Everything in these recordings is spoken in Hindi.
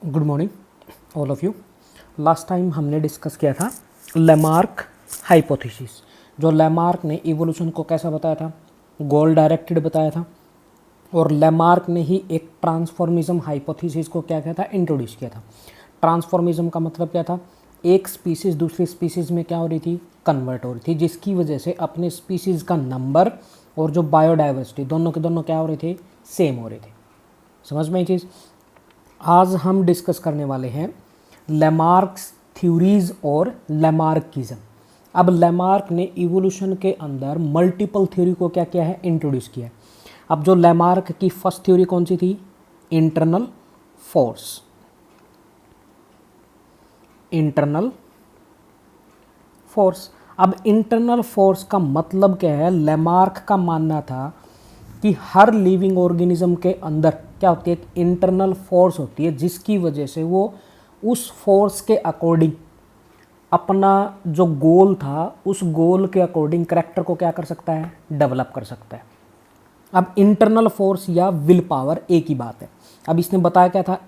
Good morning all of you. Last time हमने डिस्कस किया था लैमार्क हाइपोथेसिस। जो लैमार्क ने इवोल्यूशन को कैसा बताया था, गोल डायरेक्टेड बताया था। और लैमार्क ने ही एक ट्रांसफॉर्मिज्म हाइपोथेसिस को क्या किया था, इंट्रोड्यूस किया था। ट्रांसफॉर्मिज्म का मतलब क्या था, एक स्पीसीज दूसरी स्पीसीज में क्या हो रही थी, कन्वर्ट हो रही थी, जिसकी वजह से अपने स्पीसीज का नंबर और जो बायोडाइवर्सिटी दोनों के दोनों क्या हो रहे थे, सेम हो रहे थे। समझ में ये चीज़। आज हम डिस्कस करने वाले हैं लैमार्क्स थ्योरीज और लैमार्किज्म। अब लैमार्क ने इवोल्यूशन के अंदर मल्टीपल थ्योरी को क्या किया है, इंट्रोड्यूस किया है। अब जो लैमार्क की फर्स्ट थ्योरी कौन सी थी, इंटरनल फोर्स। Internal force. अब इंटरनल फोर्स का मतलब क्या है, लैमार्क का मानना था कि हर लिविंग ऑर्गेनिज्म के अंदर क्या होती है, एक इंटरनल फोर्स होती है, जिसकी वजह से वो उस फोर्स के अकॉर्डिंग अपना जो गोल था उस गोल के अकॉर्डिंग करैक्टर को क्या कर सकता है, डेवलप कर सकता है। अब इंटरनल फोर्स या विल पावर एक ही बात है। अब इसने बताया क्या था,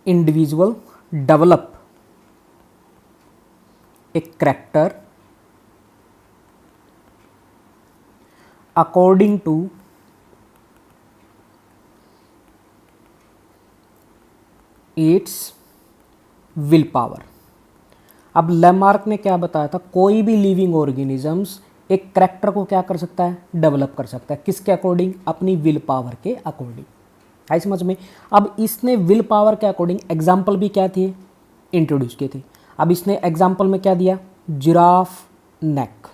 individual develop a character according to its will power. अब लैमार्क ने क्या बताया था, कोई भी लिविंग ऑर्गेनिजम्स एक करैक्टर को क्या कर सकता है, डेवलप कर सकता है। किसके अकॉर्डिंग, अपनी विल पावर के अकॉर्डिंग। आई समझ में। अब इसने विल पावर के अकॉर्डिंग एग्जाम्पल भी क्या थे, इंट्रोड्यूस किए थे। अब इसने एग्जाम्पल में क्या दिया, जिराफ नेक।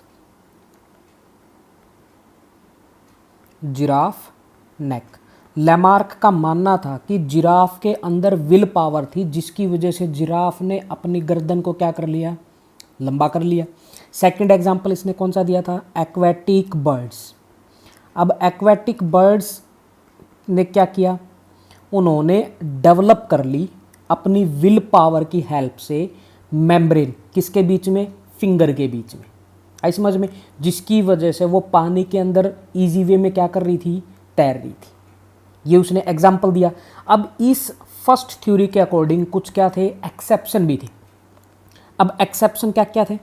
जिराफ नेक। लैमार्क का मानना था कि जिराफ के अंदर विल पावर थी, जिसकी वजह से जिराफ ने अपनी गर्दन को क्या कर लिया, लंबा कर लिया। सेकंड एग्जांपल इसने कौन सा दिया था, एक्वेटिक बर्ड्स। अब एक्वेटिक बर्ड्स ने क्या किया, उन्होंने डेवलप कर ली अपनी विल पावर की हेल्प से मेम्ब्रेन, किसके बीच में, फिंगर के बीच में। आई समझ में। जिसकी वजह से वो पानी के अंदर इजी वे में क्या कर रही थी, तैर रही थी। ये उसने एग्जाम्पल दिया। अब इस फर्स्ट थ्योरी के अकॉर्डिंग कुछ क्या थे, एक्सेप्शन भी थे। अब एक्सेप्शन क्या क्या थे,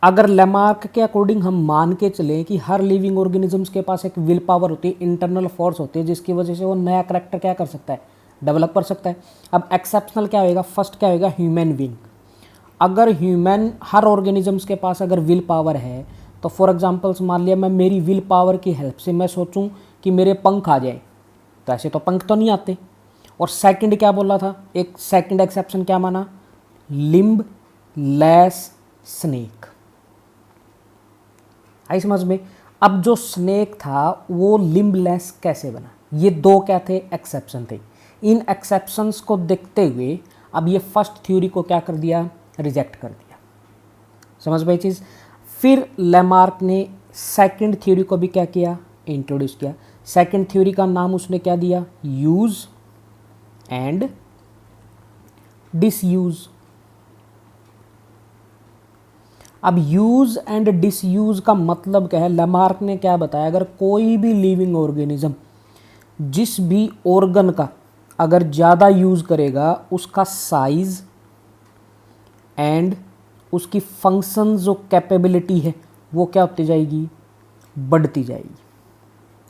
अगर लैमार्क के अकॉर्डिंग हम मान के चलें कि हर लिविंग ऑर्गेनिजम्स के पास एक विल पावर होती है, इंटरनल फोर्स होती है, जिसकी वजह से वो नया करैक्टर क्या कर सकता है, डेवलप कर सकता है। अब एक्सेप्शनल क्या होगा, फर्स्ट क्या होगा, ह्यूमन बीइंग। अगर ह्यूमन हर ऑर्गेनिजम्स के पास अगर विल पावर है, तो फॉर एग्जांपल्स मान लिया मैं मेरी विल पावर की हेल्प से मैं सोचूं कि मेरे पंख आ जाए, तो ऐसे तो पंख तो नहीं आते। और सेकंड क्या बोला था, एक सेकंड एक्सेप्शन क्या माना, लिम्ब लेस स्नेक। आई समझ में। अब जो स्नेक था वो लिम्बलेस कैसे बना, ये दो क्या थे, एक्सेप्शन थे। इन एक्सेप्शंस को देखते हुए अब ये फर्स्ट थ्योरी को क्या कर दिया, रिजेक्ट कर दिया। समझ में चीज़। फिर लैमार्क ने सेकंड थ्योरी को भी क्या किया, इंट्रोड्यूस किया। सेकंड थ्योरी का नाम उसने क्या दिया, यूज एंड डिसयूज। अब यूज एंड डिसयूज का मतलब क्या है, लैमार्क ने क्या बताया, अगर कोई भी लिविंग ऑर्गेनिज्म जिस भी ऑर्गन का अगर ज़्यादा यूज करेगा, उसका साइज एंड उसकी फंक्शन जो कैपेबिलिटी है वो क्या होती जाएगी, बढ़ती जाएगी।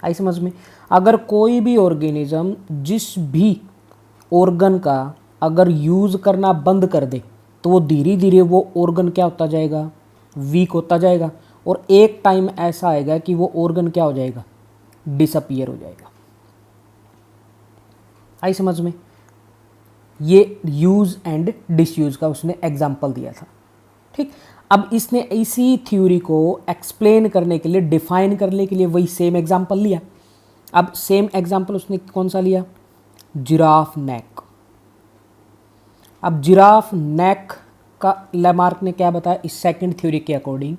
आई समझ में। अगर कोई भी ऑर्गेनिज्म जिस भी ऑर्गन का अगर यूज़ करना बंद कर दे, तो वो धीरे धीरे वो ऑर्गन क्या होता जाएगा, वीक होता जाएगा। और एक टाइम ऐसा आएगा कि वो ऑर्गन क्या हो जाएगा, डिसअपियर हो जाएगा। आई समझ में। ये यूज़ एंड डिसयूज़ का उसने एग्जाम्पल दिया था। ठीक। अब इसने इसी थ्योरी को एक्सप्लेन करने के लिए, डिफाइन करने के लिए वही सेम एग्जाम्पल लिया। अब सेम एग्जाम्पल उसने कौन सा लिया, जिराफ नेक। अब जिराफ नेक का लैमार्क ने क्या बताया, इस सेकंड थ्योरी के अकॉर्डिंग,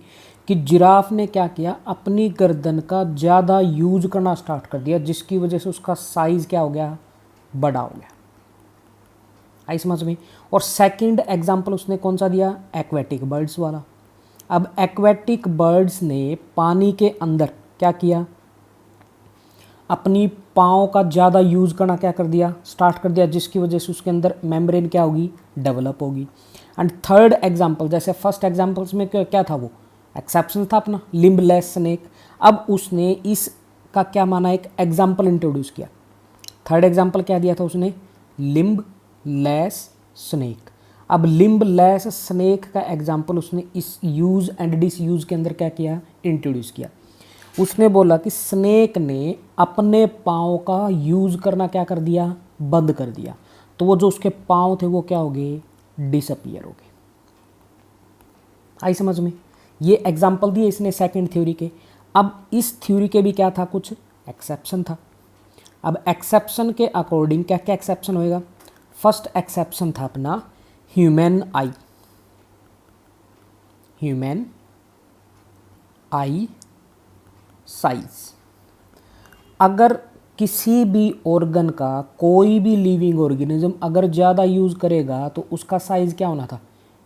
कि जिराफ ने क्या किया, अपनी गर्दन का ज़्यादा यूज करना स्टार्ट कर दिया, जिसकी वजह से उसका साइज़ क्या हो गया, बड़ा हो गया। आई समझ में। और सेकंड एग्जाम्पल उसने कौन सा दिया, एक्वेटिक बर्ड्स वाला। अब एक्वेटिक बर्ड्स ने पानी के अंदर क्या किया, अपनी पाँव का ज़्यादा यूज़ करना क्या कर दिया, स्टार्ट कर दिया, जिसकी वजह से उसके अंदर मेम्ब्रेन क्या होगी, डेवलप होगी। एंड थर्ड एग्जाम्पल, जैसे फर्स्ट एग्जाम्पल्स में क्या था, वो एक्सेप्शन था अपना लिम्बलेस स्नेक, अब उसने इसका क्या माना, एक एग्जाम्पल इंट्रोड्यूस किया। थर्ड एग्जाम्पल क्या दिया था उसने, लिम्बलेस स्नेक। अब लिम्बलेस स्नेक का एग्जाम्पल उसने इस यूज़ एंड डिस यूज़ के अंदर क्या किया, इंट्रोड्यूस किया। उसने बोला कि स्नेक ने अपने पाँव का यूज़ करना क्या कर दिया, बंद कर दिया, तो वो जो उसके पाँव थे वो क्या हो गए, डिसअपियर हो गए। आई समझ में, ये एग्जाम्पल दिए इसने सेकंड थ्योरी के। अब इस थ्योरी के भी क्या था, कुछ एक्सेप्शन था। अब एक्सेप्शन के अकॉर्डिंग क्या क्या एक्सेप्शन होएगा, फर्स्ट एक्सेप्शन था अपना ह्यूमन आई, ह्यूमन आई साइज। अगर किसी भी ऑर्गन का कोई भी लिविंग ऑर्गेनिज्म अगर ज़्यादा यूज़ करेगा तो उसका साइज़ क्या होना था,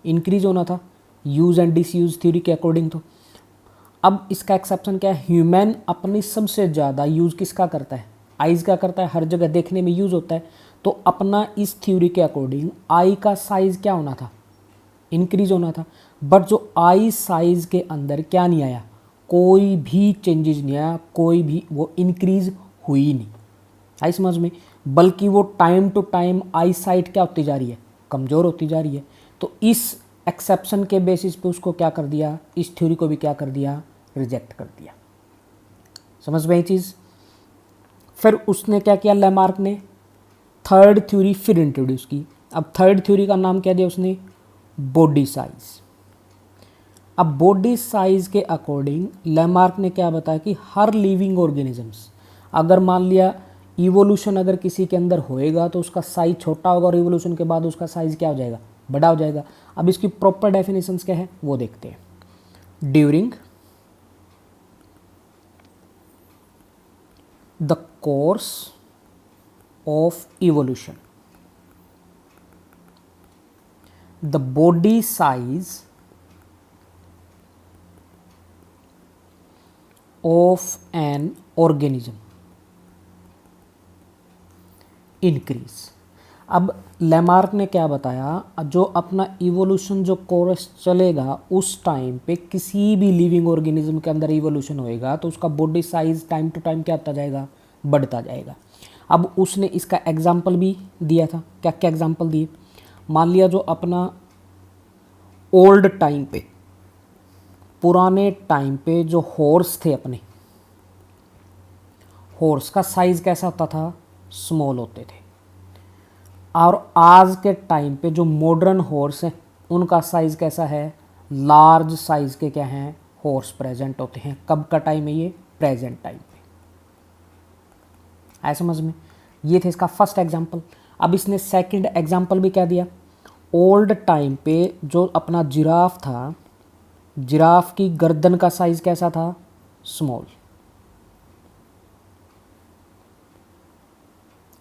इंक्रीज होना था, यूज़ एंड डिसयूज़ थ्योरी के अकॉर्डिंग। तो अब इसका एक्सेप्शन क्या है, ह्यूमन अपनी सबसे ज़्यादा यूज़ किसका करता है, आइज़ का करता है, हर जगह देखने में यूज़ होता है। तो अपना इस थ्योरी के अकॉर्डिंग आई का साइज़ क्या होना था, इंक्रीज होना था। बट जो आई साइज़ के अंदर क्या नहीं आया, कोई भी चेंजेस नहीं आया, कोई भी वो इंक्रीज हुई नहीं। आई समझ में, बल्कि वो time to time eyesight क्या होती जा रही है, कमज़ोर होती जा रही है। तो इस एक्सेप्शन के बेसिस पे उसको क्या कर दिया, इस थ्योरी को भी क्या कर दिया, रिजेक्ट कर दिया। समझ में ये चीज़। फिर उसने क्या किया, लैमार्क ने थर्ड थ्योरी फिर इंट्रोड्यूस की। अब थर्ड थ्योरी का नाम क्या दिया उसने, बॉडी साइज। अब बॉडी साइज के अकॉर्डिंग लैमार्क ने क्या बताया कि हर लिविंग ऑर्गेनिजम्स, अगर मान लिया इवोल्यूशन अगर किसी के अंदर होएगा तो उसका साइज छोटा होगा और इवोल्यूशन के बाद उसका साइज क्या हो जाएगा, बड़ा हो जाएगा। अब इसकी प्रॉपर डेफिनेशंस क्या है वो देखते हैं। During the course of evolution the body size of an organism increase. अब लैमार्क ने क्या बताया, जो अपना इवोल्यूशन जो कोर्स चलेगा उस टाइम पे किसी भी लिविंग ऑर्गेनिज्म के अंदर इवोल्यूशन होएगा तो उसका body size time to time क्या होता जाएगा, बढ़ता जाएगा। अब उसने इसका एग्जाम्पल भी दिया था, क्या क्या एग्जाम्पल दिए, मान लिया जो अपना ओल्ड टाइम पे, पुराने टाइम पे जो हॉर्स थे, अपने हॉर्स का साइज कैसा होता था, स्मॉल होते थे। और आज के टाइम पे जो मॉडर्न हॉर्स हैं उनका साइज कैसा है, लार्ज साइज के क्या हैं, हॉर्स प्रेजेंट होते हैं। कब का टाइम है ये, प्रेजेंट टाइम पे। आया समझ में, ये थे इसका फर्स्ट एग्जांपल। अब इसने सेकंड एग्जांपल भी क्या दिया, ओल्ड टाइम पे जो अपना जिराफ था, जिराफ की गर्दन का साइज कैसा था, स्मॉल।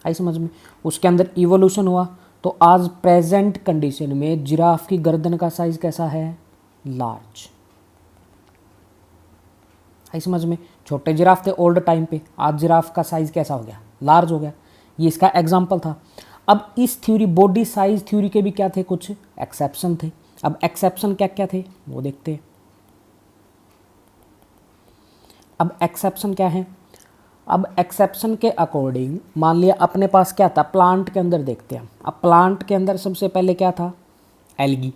आई समझ में, उसके अंदर इवोल्यूशन हुआ तो आज प्रेजेंट कंडीशन में जिराफ की गर्दन का साइज कैसा है, लार्ज। आई समझ में, छोटे जिराफ थे ओल्ड टाइम पे, आज जिराफ का साइज कैसा हो गया, लार्ज हो गया। ये इसका एग्जाम्पल था। अब इस थ्योरी बॉडी साइज थ्योरी के भी क्या थे, कुछ एक्सेप्शन थे। अब एक्सेप्शन क्या क्या थे वो देखते हैं। अब एक्सेप्शन क्या है, अब एक्सेप्शन के अकॉर्डिंग मान लिया अपने पास क्या था, प्लांट के अंदर देखते हैं। अब प्लांट के अंदर सबसे पहले क्या था, एल्गी।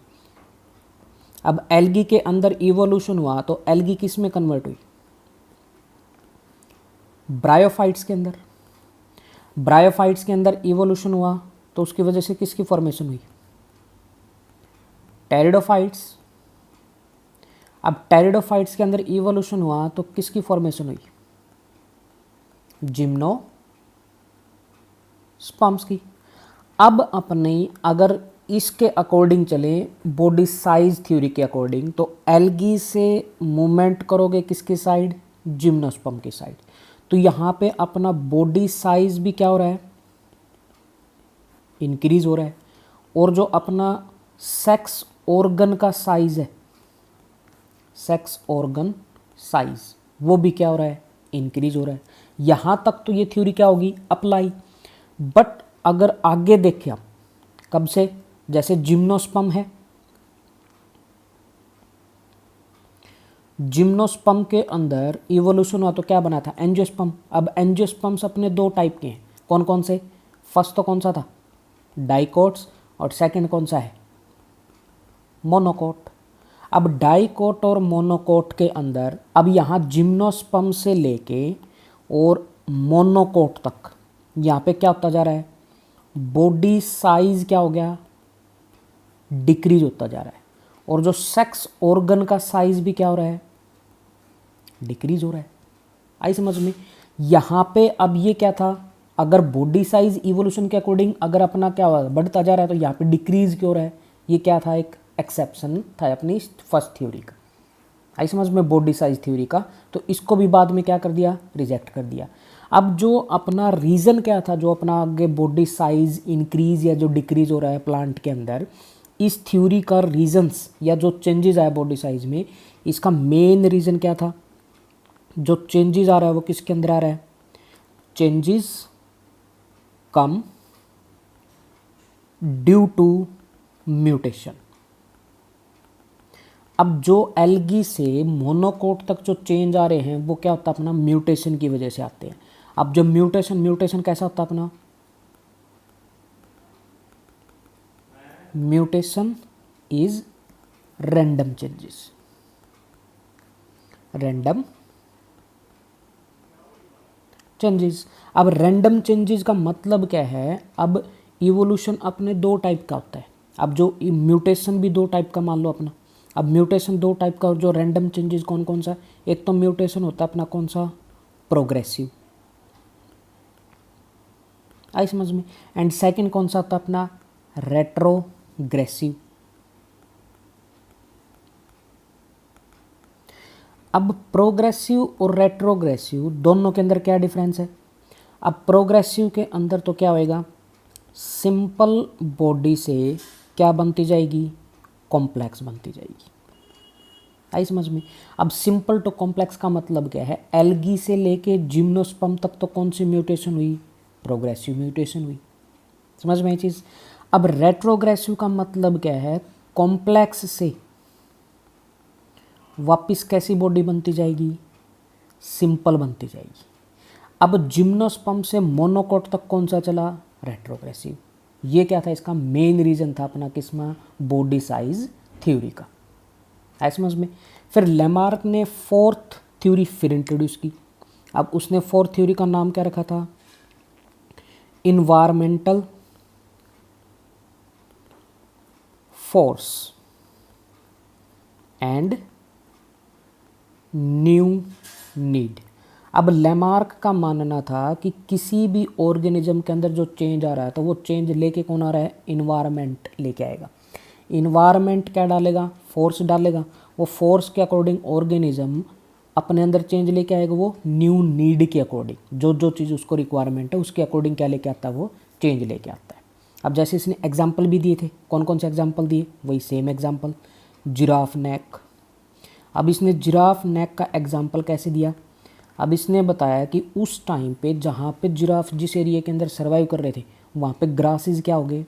अब एल्गी के अंदर इवोल्यूशन हुआ तो एल्गी किस में कन्वर्ट हुई, ब्रायोफाइट्स के अंदर। ब्रायोफाइट्स के अंदर इवोल्यूशन हुआ तो उसकी वजह से किसकी फॉर्मेशन हुई, टेरिडोफाइट्स। अब टेरिडोफाइट्स के अंदर इवोल्यूशन हुआ तो किसकी फॉर्मेशन हुई, जिम्नोस्पर्म्स की। अब अपने अगर इसके अकॉर्डिंग चले, बॉडी साइज थ्योरी के अकॉर्डिंग, तो एल्गी से मूवमेंट करोगे किसकी साइड, जिम्नोस्पर्म की साइड। तो यहाँ पे अपना बॉडी साइज भी क्या हो रहा है, इंक्रीज हो रहा है। और जो अपना सेक्स ऑर्गन का साइज है, सेक्स ऑर्गन साइज वो भी क्या हो रहा है, इंक्रीज हो रहा है। यहाँ तक तो ये थ्योरी क्या होगी, अप्लाई। बट अगर आगे देखें आप, कब से, जैसे जिम्नोस्पर्म है, जिम्नोस्पर्म के अंदर इवोल्यूशन हुआ तो क्या बना था, एंजियोस्पर्म। अब एंजियोस्पर्म्स अपने दो टाइप के हैं, कौन कौन से, फर्स्ट तो कौन सा था, डाइकोट्स, और सेकंड कौन सा है, मोनोकोट। अब डाइकोट और मोनोकोट के अंदर, अब यहाँ जिम्नोस्पर्म से लेके और मोनोकोट तक यहाँ पे क्या होता जा रहा है, बॉडी साइज क्या हो गया, डिक्रीज होता जा रहा है। और जो सेक्स ऑर्गन का साइज भी क्या हो रहा है, डिक्रीज हो रहा है। आई समझ में। यहाँ पे अब ये क्या था, अगर बॉडी साइज इवोल्यूशन के अकॉर्डिंग अगर अपना क्या हुआ, बढ़ता जा रहा है, तो यहाँ पे डिक्रीज क्यों हो रहा है, ये क्या था, एक एक्सेप्शन था अपनी फर्स्ट थ्योरी का। आई समझ में, बॉडी साइज थ्योरी का। तो इसको भी बाद में क्या कर दिया, रिजेक्ट कर दिया। अब जो अपना रीज़न क्या था, जो अपना आगे बॉडी साइज इंक्रीज या जो डिक्रीज हो रहा है प्लांट के अंदर, इस थ्योरी का रीजंस या जो चेंजेस आए बॉडी साइज में, इसका मेन रीज़न क्या था, जो चेंजेस आ रहा है वो किसके अंदर आ रहा है, changes come due to mutation. अब जो एल्गी से मोनोकोट तक जो चेंज आ रहे हैं वो क्या होता है, अपना म्यूटेशन की वजह से आते हैं। अब जो म्यूटेशन कैसा होता है अपना, mutation is random changes, random changes. अब रैंडम चेंजेस का मतलब क्या है, अब इवोल्यूशन अपने दो टाइप का होता है। अब जो म्यूटेशन भी दो टाइप का मान लो अपना, अब म्यूटेशन दो टाइप का, और जो रैंडम चेंजेस कौन कौन सा, एक तो म्यूटेशन होता है अपना कौन सा, प्रोग्रेसिव, आई समझ में, एंड सेकंड कौन सा होता है अपना, रेट्रोग्रेसिव। अब प्रोग्रेसिव और रेट्रोग्रेसिव दोनों के अंदर क्या डिफरेंस है। अब प्रोग्रेसिव के अंदर तो क्या होएगा, सिंपल बॉडी से क्या बनती जाएगी, कॉम्प्लेक्स बनती जाएगी। आई समझ में। अब सिंपल टू कॉम्प्लेक्स का मतलब क्या है, एल्गी से लेके जिम्नोस्पर्म तक तो कौन सी म्यूटेशन हुई, प्रोग्रेसिव म्यूटेशन हुई। समझ में ये चीज़। अब रेट्रोग्रेसिव का मतलब क्या है, कॉम्प्लेक्स से वापस कैसी बॉडी बनती जाएगी, सिंपल बनती जाएगी। अब जिम्नोस्पर्म से मोनोकोट तक कौन सा चला, रेट्रोग्रेसिव। ये क्या था, इसका मेन रीज़न था अपना किसमें, बॉडी साइज थ्योरी का। है समझ में। फिर लेमार्क ने फोर्थ थ्योरी फिर इंट्रोड्यूस की। अब उसने फोर्थ थ्योरी का नाम क्या रखा था, environmental force and new need. अब लेमार्क का मानना था कि किसी भी ऑर्गेनिज्म के अंदर जो चेंज आ रहा है, तो वो चेंज लेके कौन आ रहा है, इन्वायरमेंट लेके आएगा। इन्वायरमेंट क्या डालेगा, फोर्स डालेगा। वो फोर्स के अकॉर्डिंग ऑर्गेनिज्म अपने अंदर चेंज लेके आएगा, वो न्यू नीड के अकॉर्डिंग, जो जो चीज़ उसको रिक्वायरमेंट है उसके अकॉर्डिंग क्या लेके आता है, वो चेंज लेके आता है। अब जैसे इसने एग्जाम्पल भी दिए थे, कौन कौन से एग्जाम्पल दिए, वही सेम एग्जाम्पल, जिराफ नेक। अब इसने जिराफ नेक का एग्जाम्पल कैसे दिया, अब इसने बताया कि उस टाइम पे जहाँ पे जिराफ जिस एरिया के अंदर सर्वाइव कर रहे थे, वहाँ पे ग्रासेस क्या हो गए,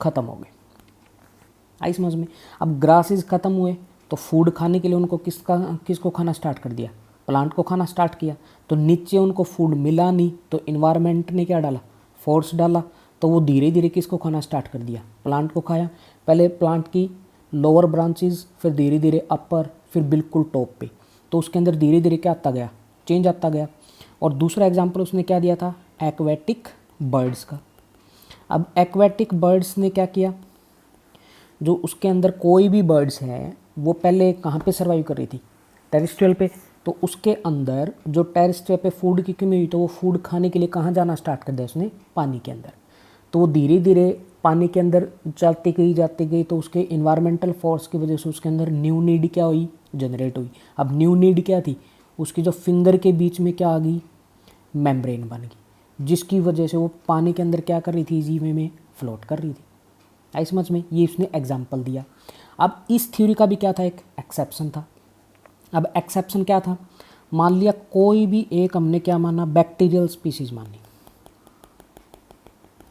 ख़त्म हो गए। आई समझ में। अब ग्रासेस ख़त्म हुए तो फूड खाने के लिए उनको किसको खाना स्टार्ट कर दिया, प्लांट को खाना स्टार्ट किया। तो नीचे उनको फूड मिला नहीं, तो इन्वायरमेंट ने क्या डाला, फोर्स डाला। तो वो धीरे धीरे किसको खाना स्टार्ट कर दिया, प्लांट को खाया। पहले प्लांट की लोअर ब्रांचेस, फिर धीरे धीरे अपर, फिर बिल्कुल टॉप पे। तो उसके अंदर धीरे धीरे क्या आता गया, चेंज आता गया। और दूसरा एग्जाम्पल उसने क्या दिया था, एक्वेटिक बर्ड्स का। अब एक्वेटिक बर्ड्स ने क्या किया, जो उसके अंदर कोई भी बर्ड्स हैं वो पहले कहाँ पे सर्वाइव कर रही थी, टेरेस्ट्रियल पे। तो उसके अंदर जो टेरेस्ट्रियल पे फूड की कमी हुई, तो वो फूड खाने के लिए कहाँ जाना स्टार्ट कर दिया उसने, पानी के अंदर। तो वो धीरे धीरे पानी के अंदर जाती गई, तो उसके इन्वायरमेंटल फोर्स की वजह से उसके अंदर न्यू नीड क्या हुई, जनरेट हुई। अब न्यू नीड क्या थी, उसकी जो फिंगर के बीच में क्या आ गई, मेम्ब्रेन बन गई, जिसकी वजह से वो पानी के अंदर क्या कर रही थी, इजी वे में फ्लोट कर रही थी। आई समझ में। ये उसने एग्जाम्पल दिया। अब इस थ्योरी का भी क्या था, एक एक्सेप्शन था। अब एक्सेप्शन क्या था, मान लिया कोई भी एक हमने क्या माना, बैक्टीरियल स्पीसीज मानी,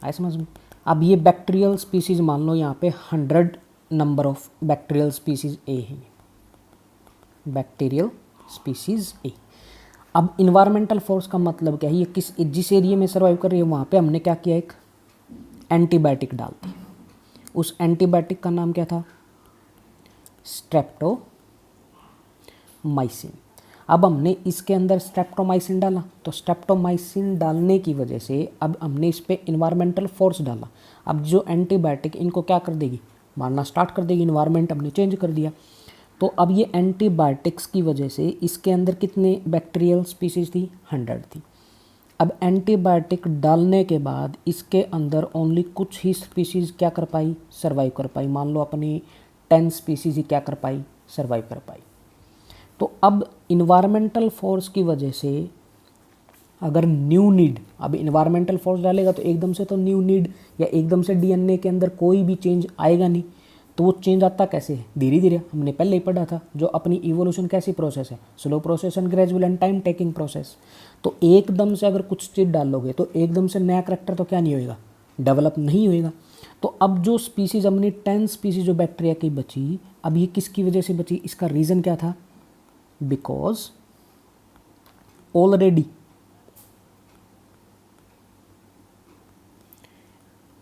आए समझ में। अब ये बैक्टीरियल स्पीसीज मान लो यहाँ पे 100 नंबर ऑफ बैक्टीरियल स्पीसीज ए है, बैक्टीरियल स्पीसीज ए। अब इन्वायरमेंटल फोर्स का मतलब क्या है, ये जिस एरिया में सर्वाइव कर रही है वहाँ पे हमने क्या किया, एक एंटीबायोटिक डाल दी। उस एंटीबायोटिक का नाम क्या था, स्ट्रेप्टोमाइसिन। अब हमने इसके अंदर स्ट्रेप्टोमाइसिन डाला, तो स्ट्रेप्टोमाइसिन डालने की वजह से अब हमने इस पर इन्वायरमेंटल फोर्स डाला। अब जो एंटीबायोटिक इनको क्या कर देगी, मारना स्टार्ट कर देगी, इन्वायरमेंट हमने चेंज कर दिया। तो अब ये एंटीबायोटिक्स की वजह से इसके अंदर कितने बैक्टीरियल स्पीसीज थी, 100 थी। अब एंटीबायोटिक डालने के बाद इसके अंदर ओनली कुछ ही स्पीसीज क्या कर पाई, सर्वाइव कर पाई। मान लो अपनी 10 स्पीसीज ही क्या कर पाई, सर्वाइव कर पाई। तो अब इन्वायरमेंटल फोर्स की वजह से अगर न्यू नीड, अब इन्वायरमेंटल फोर्स डालेगा तो एकदम से तो न्यू नीड या एकदम से डीएनए के अंदर कोई भी चेंज आएगा नहीं। तो वो चेंज आता कैसे है, धीरे धीरे, हमने पहले ही पढ़ा था। जो अपनी इवोल्यूशन कैसी प्रोसेस है, slow process and gradual and time taking process. तो एकदम से अगर कुछ चीज़ डालोगे तो एकदम से नया करैक्टर तो क्या नहीं होएगा, डेवलप नहीं होएगा। तो अब जो स्पीसीज अपनी 10 स्पीसीज जो बैक्टीरिया की बची, अब ये किसकी वजह से बची, इसका रीज़न क्या था, because already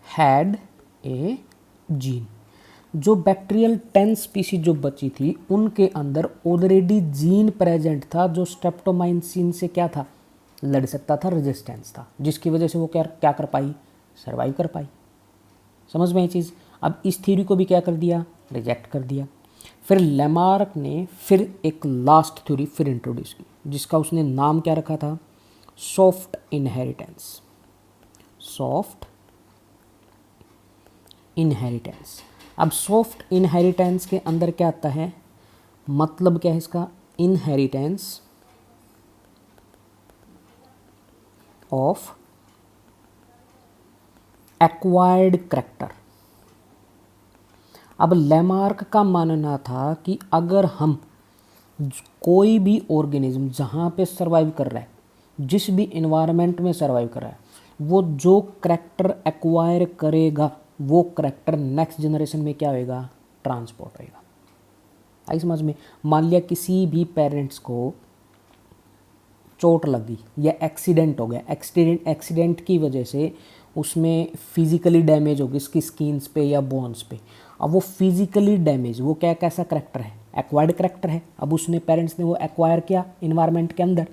had a gene. जो बैक्टीरियल 10 स्पीसीज जो बची थी उनके अंदर ऑलरेडी जीन प्रेजेंट था जो स्ट्रेप्टोमाइसिन से क्या था, लड़ सकता था, रेजिस्टेंस था, जिसकी वजह से वो क्या कर पाई, सर्वाइव कर पाई। समझ में ये चीज़। अब इस थ्योरी को भी क्या कर दिया, रिजेक्ट कर दिया। फिर लेमार्क ने फिर एक लास्ट थ्योरी फिर इंट्रोड्यूस की, जिसका उसने नाम क्या रखा था, सॉफ्ट इनहेरिटेंस। Soft inheritance. अब सॉफ्ट इनहेरिटेंस के अंदर क्या आता है, मतलब क्या है इसका, इनहेरिटेंस ऑफ एक्वायर्ड करैक्टर। अब लेमार्क का मानना था कि अगर हम कोई भी ऑर्गेनिज्म जहाँ पे सर्वाइव कर रहा है, जिस भी इन्वायरमेंट में सर्वाइव कर रहा है, वो जो करैक्टर एक्वायर करेगा वो करैक्टर नेक्स्ट जनरेशन में क्या होएगा, ट्रांसपोर्ट होएगा। आई समझ में। मान लिया किसी भी पेरेंट्स को चोट लगी या एक्सीडेंट हो गया, एक्सीडेंट की वजह से उसमें फिजिकली डैमेज होगी इसकी स्किन्स पे या बोन्स पे। अब वो फिजिकली डैमेज, वो क्या कैसा करैक्टर है, एक्वायर्ड करैक्टर है। अब उसने पेरेंट्स ने वो एक्वायर किया इन्वायरमेंट के अंदर।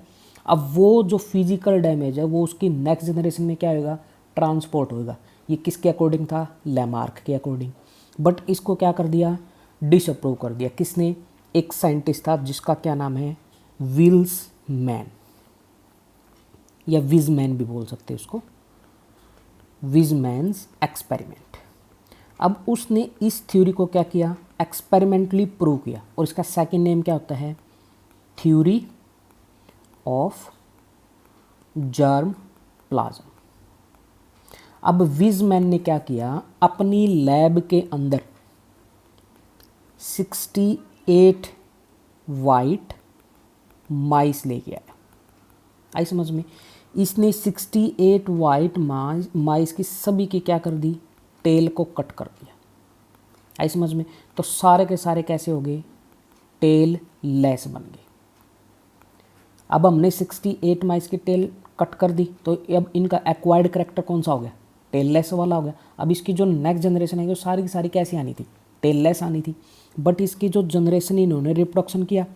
अब वो जो फिजिकल डैमेज है वो उसकी नेक्स्ट जनरेशन में क्या होगा, ट्रांसपोर्ट होगा। ये किसके अकॉर्डिंग था, लेमार्क के अकॉर्डिंग। बट इसको क्या कर दिया, डिसअप्रूव कर दिया। किसने, एक साइंटिस्ट था जिसका क्या नाम है, विल्समैन, या विजमैन भी बोल सकते हैं उसको, विजमैन्स एक्सपेरिमेंट। अब उसने इस थ्योरी को क्या किया, एक्सपेरिमेंटली प्रूव किया, और इसका सेकंड नेम क्या होता है, थ्योरी ऑफ जर्म प्लाज्म। अब विजमैन ने क्या किया, अपनी लैब के अंदर 68 वाइट माइस लेके आया। आई समझ में। इसने 68 वाइट माइस की सभी की क्या कर दी, टेल को कट कर दिया। आई समझ में। तो सारे के सारे कैसे हो गए, टेल लेस बन गए। अब हमने 68 माइस की टेल कट कर दी, तो अब इनका एक्वायर्ड करैक्टर कौन सा हो गया, टेल लेस वाला हो गया। अब इसकी जो नेक्स्ट जनरेशन है वो सारी की सारी कैसी आनी थी, टेल लेस आनी थी। बट इसकी जो जनरेशन इन्होंने रिप्रोडक्शन किया,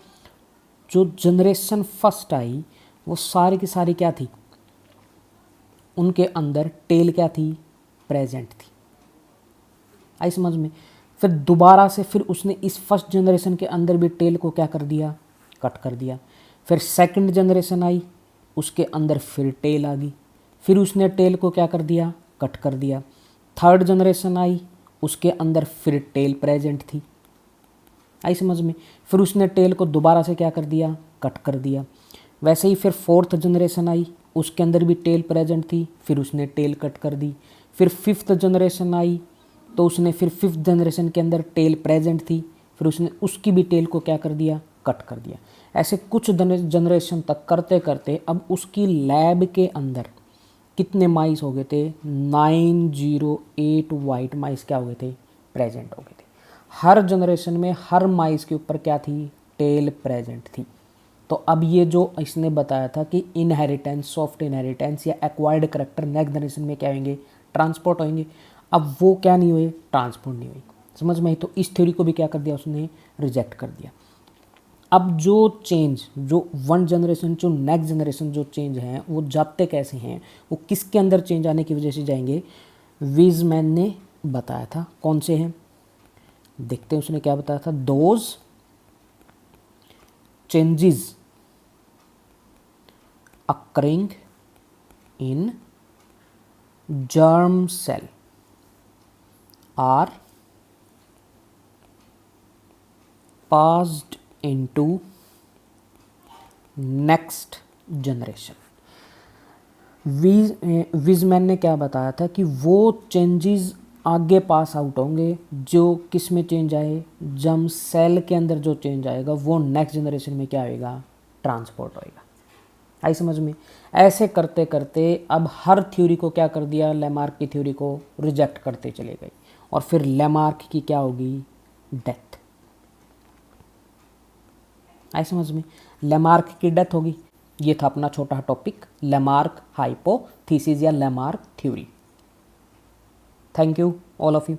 जो जनरेशन फर्स्ट आई वो सारी की सारी क्या थी, उनके अंदर टेल क्या थी, प्रेजेंट थी। आई समझ में। फिर दोबारा से फिर उसने इस फर्स्ट जनरेशन के अंदर भी टेल को क्या कर दिया, कट कर दिया। फिर सेकंड जनरेशन आई, उसके अंदर फिर टेल आ गई, फिर उसने टेल को क्या कर दिया, कट कर दिया। थर्ड जनरेशन आई, उसके अंदर फिर टेल प्रेजेंट थी। आई समझ में। फिर उसने टेल को दोबारा से क्या कर दिया, कट कर दिया। वैसे ही फिर फोर्थ जनरेशन आई, उसके अंदर भी टेल प्रेजेंट थी, फिर उसने टेल कट कर दी। फिर फिफ्थ जनरेशन आई, तो उसने फिर फिफ्थ जनरेशन के अंदर टेल प्रेजेंट थी, फिर उसने उसकी भी टेल को क्या कर दिया, कट कर दिया। ऐसे कुछ जनरेशन तक करते करते अब उसकी लैब के अंदर कितने माइस हो गए थे, 908 वाइट माइस क्या हो गए थे, प्रेजेंट हो गए थे। हर जनरेशन में हर माइस के ऊपर क्या थी, टेल प्रेजेंट थी। तो अब ये जो इसने बताया था कि इनहेरिटेंस, सॉफ्ट इनहेरिटेंस या एक्वायर्ड करेक्टर नेक्स्ट जनरेशन में क्या होंगे, ट्रांसपोर्ट होंगे। अब वो क्या नहीं हुए, ट्रांसपोर्ट नहीं हुई। समझ में आई? तो इस थ्योरी को भी क्या कर दिया उसने, रिजेक्ट कर दिया। अब जो चेंज, जो वन जनरेशन जो नेक्स्ट जनरेशन जो चेंज हैं वो जाते कैसे हैं, वो किसके अंदर चेंज आने की वजह से जाएंगे, वीजमैन ने बताया था। कौन से हैं देखते हैं, उसने क्या बताया था, those changes occurring in germ cell are passed into next generation। Weizmann ने क्या बताया था कि वो चेंजेस आगे पास आउट होंगे जो किस में चेंज आए, जर्म सेल के अंदर जो चेंज आएगा वो नेक्स्ट जनरेशन में क्या होएगा, ट्रांसपोर्ट होएगा। आई समझ में? ऐसे करते करते अब हर थ्योरी को क्या कर दिया, लेमार्क की थ्योरी को रिजेक्ट करते चले गए और फिर लेमार्क की क्या होगी, डेथ। आई समझ में? लेमार्क की डेथ होगी। ये था अपना छोटा टॉपिक, लेमार्क हाइपोथेसिस या Lamarck theory. Thank you all of you.